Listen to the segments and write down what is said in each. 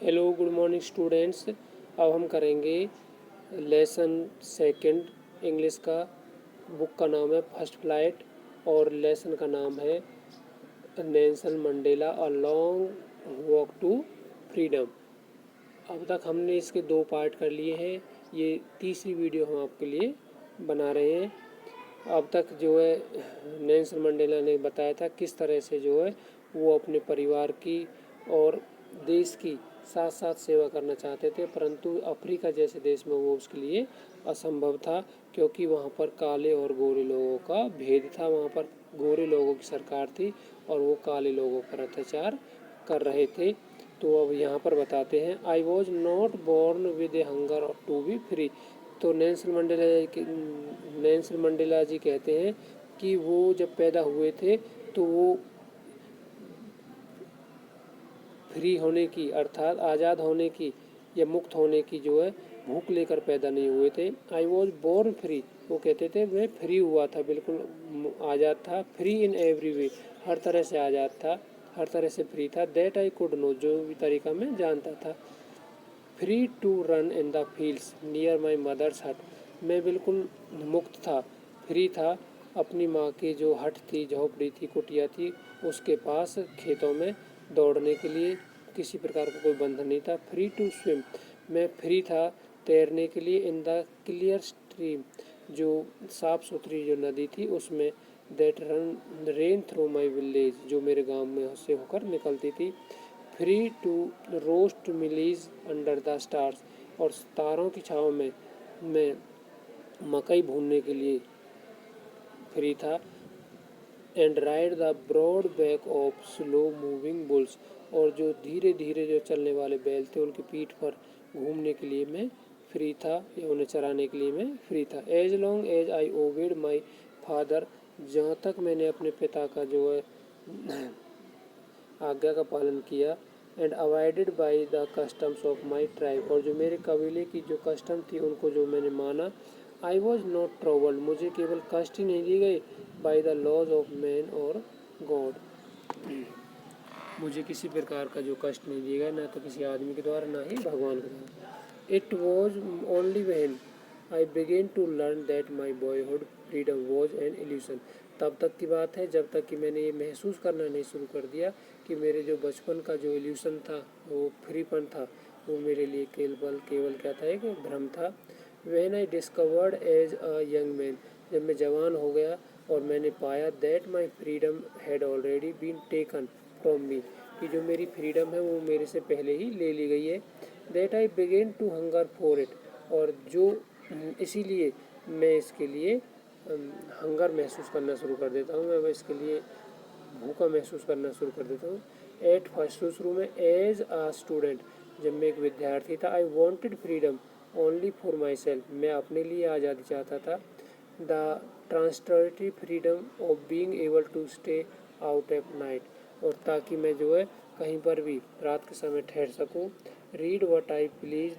Hello good morning students. अब हम करेंगे लेसन सेकंड इंग्लिश का। बुक का नाम है फर्स्ट फ्लाइट और लेसन का नाम है Nelson Mandela a long walk to freedom. अब तक हमने इसके 2 पार्ट कर लिए हैं, ये तीसरी वीडियो हम आपके लिए बना रहे हैं। अब तक जो है नेल्सन मंडेला ने बताया था किस तरह से जो है वो अपने परिवार की और देश की साथ साथ सेवा करना चाहते थे, परंतु अफ्रीका जैसे देश में वो उसके लिए असंभव था, क्योंकि वहाँ पर काले और गोरे लोगों का भेद था। वहाँ पर गोरे लोगों की सरकार थी और वो काले लोगों पर अत्याचार कर रहे थे। तो अब यहाँ पर बताते हैं, I was not born with a hunger to be free. तो नेल्सन मंडेला जी कहते हैं कि वो जब पैदा हुए थे तो वो फ्री होने की अर्थात आज़ाद होने की या मुक्त होने की जो है भूख लेकर पैदा नहीं हुए थे। आई वॉज बोर्न फ्री, वो कहते थे मैं फ्री हुआ था, बिल्कुल आज़ाद था। फ्री इन एवरी वे, हर तरह से आज़ाद था, हर तरह से फ्री था। दैट आई कुड नो, जो भी तरीका मैं जानता था। Free to run in the fields near my mother's hut, मैं बिल्कुल मुक्त था, फ्री था अपनी माँ की जो हट थी, झोपड़ी थी, कुटिया थी, उसके पास खेतों में दौड़ने के लिए। किसी प्रकार का कोई बंधन नहीं था। फ्री टू स्विम, मैं फ्री था तैरने के लिए। इन द क्लियर स्ट्रीम, जो साफ़ सुथरी जो नदी थी उसमें। That ran through my village, जो मेरे गांव में से होकर निकलती थी। Free to roast mealies under the stars, और तारों की छाँव में मैं मकई भूनने के लिए फ्री था। And ride the broad back of slow moving bulls, और जो धीरे धीरे जो चलने वाले बैल थे उनकी पीठ पर घूमने के लिए मैं फ्री था, या उन्हें चराने के लिए मैं फ्री था। As long as I obeyed my father, जहाँ तक मैंने अपने पिता का जो है आज्ञा का पालन किया। And avoided by the customs of my tribe, और जो मेरे कबीले की जो कस्टम थी उनको जो मैंने माना। आई वॉज नॉट ट्रबल्ड, मुझे केवल कष्ट ही नहीं दी गई। By the laws of man और गॉड, मुझे किसी प्रकार का जो कष्ट नहीं दिया गया, ना तो किसी आदमी के द्वारा ना ही भगवान के द्वारा। It was only when I began to learn that my boyhood freedom was an illusion, तब तक की बात है जब तक कि मैंने ये महसूस करना नहीं शुरू कर दिया कि मेरे जो बचपन का जो इल्यूशन था, वो फ्रीपन था, वो मेरे लिए केवल क्या था, एक भ्रम था। When I discovered as a young man, जब मैं जवान हो गया और मैंने पाया that my freedom had already been taken from me, कि जो मेरी फ्रीडम है वो मेरे से पहले ही ले ली गई है। That I began to hunger for it, और जो इसीलिए मैं इसके लिए हंगर महसूस करना शुरू कर देता हूँ, मैं इसके लिए भूखा महसूस करना शुरू कर देता हूँ। एट फर्स्ट, शुरू में एज आ स्टूडेंट, जब मैं एक विद्यार्थी था, I wanted freedom only for my self, मैं अपने लिए आज़ादी चाहता था। The transitory freedom of being able to stay out at night, और ताकि मैं जो है कहीं पर भी रात के समय ठहर सकूं। रीड व्हाट आई प्लीज,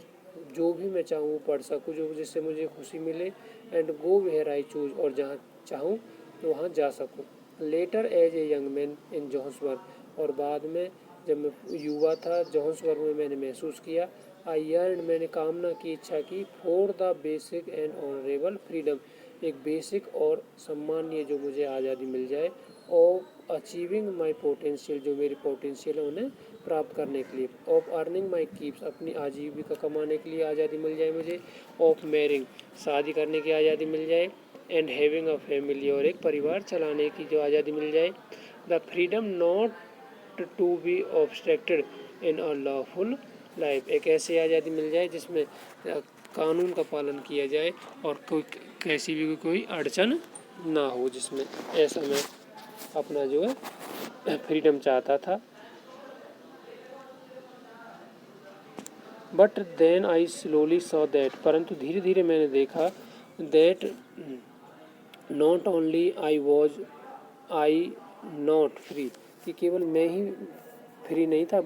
जो भी मैं चाहूँ पढ़ सकूँ, जो जिससे मुझे खुशी मिले। And go where I choose, और जहाँ चाहूँ तो वहाँ जा सकूँ। Later as a young man in Johannesburg, और बाद में जब मैं युवा था जोहान्सबर्ग में मैंने महसूस किया। आई यर्न, मैंने कामना की, इच्छा की। For the basic and honourable freedom, एक बेसिक और सम्मानीय जो मुझे आज़ादी मिल जाए। ऑफ अचीविंग माई पोटेंशियल, जो मेरी पोटेंशियल है उन्हें प्राप्त करने के लिए। ऑफ अर्निंग माई कीप्स, अपनी आजीविका कमाने के लिए आज़ादी मिल जाए मुझे। ऑफ मैरिंग, शादी करने की आज़ादी मिल जाए। एंड हैविंग अ फैमिली, और एक परिवार चलाने की जो आज़ादी मिल जाए। The freedom not to be obstructed in a lawful life, एक ऐसी आज़ादी मिल जाए जिसमें कानून का पालन किया जाए और कोई कैसी भी कोई अड़चन ना हो जिसमें, ऐसा मैं अपना जो है फ्रीडम चाहता था। But then I slowly saw that, परंतु धीरे धीरे मैंने देखा। That not only I not free, कि केवल मैं ही फ्री नहीं था,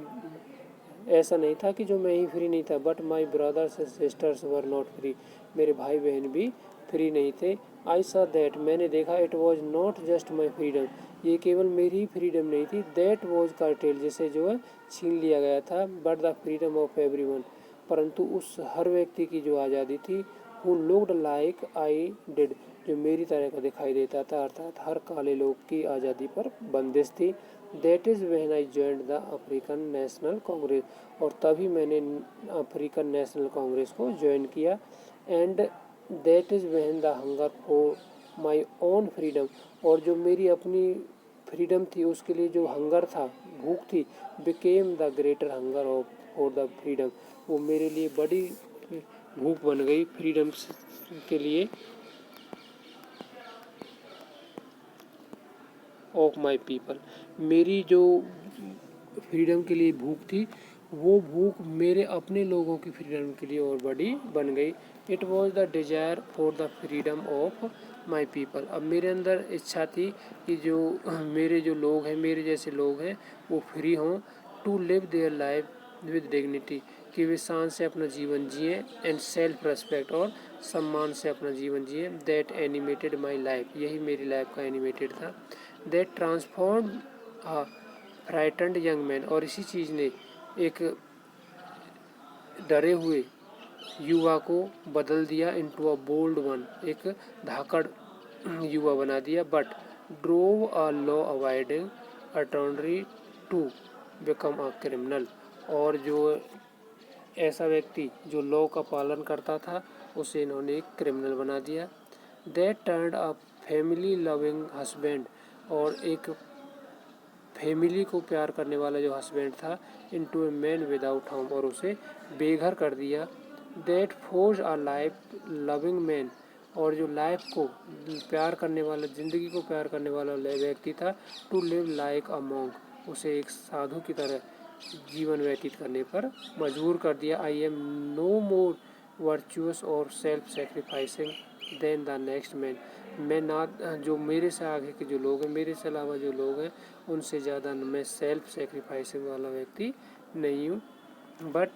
ऐसा नहीं था कि जो मैं ही फ्री नहीं था। But my brothers and sisters were not free, मेरे भाई बहन भी फ्री नहीं थे। आई सॉ दैट, मैंने देखा। It was not just my freedom, ये केवल मेरी ही फ्रीडम नहीं थी, दैट वॉज कर्टेल, जिसे जो है छीन लिया गया था, but the freedom of everyone, परंतु उस हर व्यक्ति की जो आज़ादी थी, who looked like I did, जो मेरी तरह का दिखाई देता था, अर्थात हर काले लोग की आज़ादी पर बंदिश थी। That is when I joined the African national Congress, और तभी मैंने अफ्रीकन नेशनल कांग्रेस को ज्वाइन किया। And that is when the hunger for my own freedom, और जो मेरी अपनी फ्रीडम थी उसके लिए जो हंगर था, भूख थी, became the greater hunger of for the freedom, वो मेरे लिए बड़ी भूख बन गई फ्रीडम के लिए, ऑफ माई पीपल। मेरी जो फ्रीडम के लिए भूख थी, वो भूख मेरे अपने लोगों की फ्रीडम के लिए और बड़ी बन गई। It was the desire for the freedom of my people. अब मेरे अंदर इच्छा थी कि जो मेरे जो लोग हैं, मेरे जैसे लोग हैं, वो फ्री हों, to live their life with dignity, कि वे शान से अपना जीवन जिए, एंड सेल्फ रेस्पेक्ट, और सम्मान से अपना जीवन जिए। दैट एनिमेटेड माई लाइफ, यही मेरी लाइफ का एनिमेटेड था। That transform a frightened young man, और इसी चीज़ ने एक डरे हुए युवा को बदल दिया इनटू अ बोल्ड वन, एक धाकड़ युवा बना दिया। But drove a law abiding attorney to become a criminal, और जो ऐसा व्यक्ति जो लॉ का पालन करता था, उसे इन्होंने एक क्रिमिनल बना दिया। That turned a family loving husband, और एक फैमिली को प्यार करने वाला जो हस्बैंड था, into a man without home, और उसे बेघर कर दिया। That force a life loving man, और जो लाइफ को प्यार करने वाला, ज़िंदगी को प्यार करने वाला व्यक्ति था, to live like a monk, उसे एक साधु की तरह जीवन व्यतीत करने पर मजबूर कर दिया। I am no more virtuous और self sacrificing than the next man, मैं ना, जो मेरे से आगे के जो लोग हैं, मेरे से अलावा जो लोग हैं, उनसे ज़्यादा मैं सेल्फ सेक्रीफाइसिंग वाला व्यक्ति नहीं हूँ। बट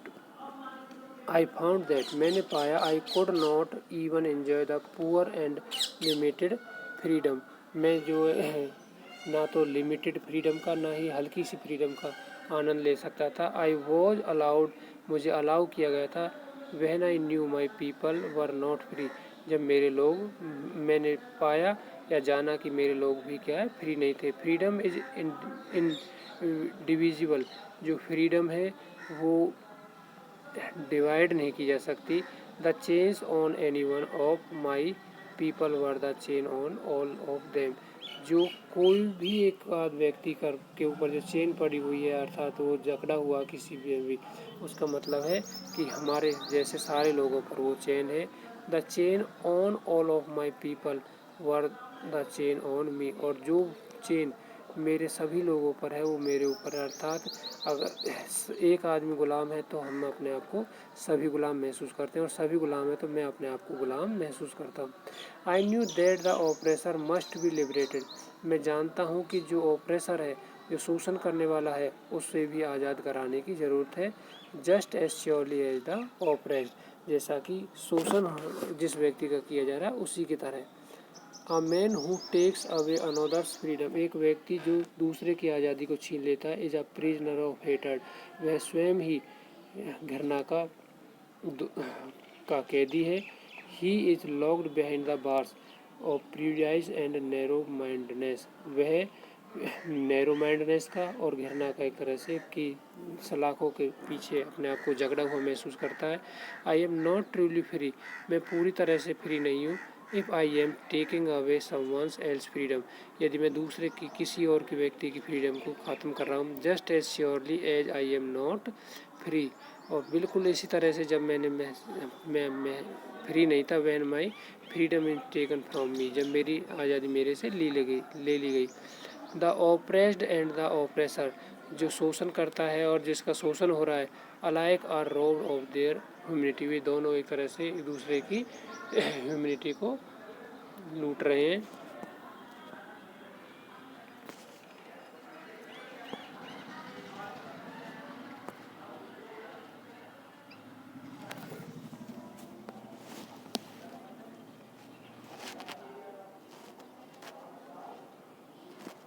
आई फाउंड दैट, मैंने पाया, I could not even enjoy the poor and limited freedom, मैं जो है ना तो लिमिटेड फ्रीडम का, ना ही हल्की सी फ्रीडम का आनंद ले सकता था। आई वॉज अलाउड, मुझे अलाउ किया गया था। When I knew my people were not free, जब मेरे लोग, मैंने पाया या जाना कि मेरे लोग भी क्या है, फ्री नहीं थे। फ्रीडम इज इन डिविजिबल, जो फ्रीडम है वो डिवाइड नहीं की जा सकती। The chains on any one of my people were the chain on all of them, जो कोई भी एक आध व्यक्ति के ऊपर जो चेन पड़ी हुई है, अर्थात वो जकड़ा हुआ किसी भी, उसका मतलब है कि हमारे जैसे सारे लोगों पर वो चेन है। The chain on all of my people were the chain on me, और जो चेन मेरे सभी लोगों पर है वो मेरे ऊपर है, अर्थात अगर एक आदमी गुलाम है तो हम अपने आप को सभी गुलाम महसूस करते हैं, और सभी गुलाम है तो मैं अपने आप को गुलाम महसूस करता हूँ। I knew that the oppressor must be liberated, मैं जानता हूँ कि जो ऑपरेसर है, जो शोषण करने वाला है, उससे भी आज़ाद कराने की ज़रूरत है। Just as surely as the oppressed, जैसा कि शोषण जिस व्यक्ति का किया जा रहा है उसी की तरह। A man who takes away another's freedom, एक व्यक्ति जो दूसरे की आज़ादी को छीन लेता है, is a prisoner of hatred, वह स्वयं ही घृणा का कैदी है। He is locked behind the bars of prejudice and narrow mindedness, वह नैरो माइंडनेस का और घृणा का एक तरह से कि सलाखों के पीछे अपने आप को जकड़ा हुआ महसूस करता है। आई एम नॉट ट्रूली फ्री, मैं पूरी तरह से फ्री नहीं हूँ। If I am taking away someone's else freedom, यदि मैं दूसरे की किसी और के व्यक्ति की फ्रीडम को ख़त्म कर रहा हूँ। Just as surely as I am not free, और बिल्कुल इसी तरह से जब मैं फ्री नहीं था, when my freedom is taken from मी, जब मेरी आज़ादी मेरे से ले ली गई। The oppressed and the oppressor, जो शोषण करता है और जिसका शोषण हो रहा है, alike are robbed of their humanity, वे दोनों एक तरह से एक दूसरे की ह्यूमिनिटी को लूट रहे हैं।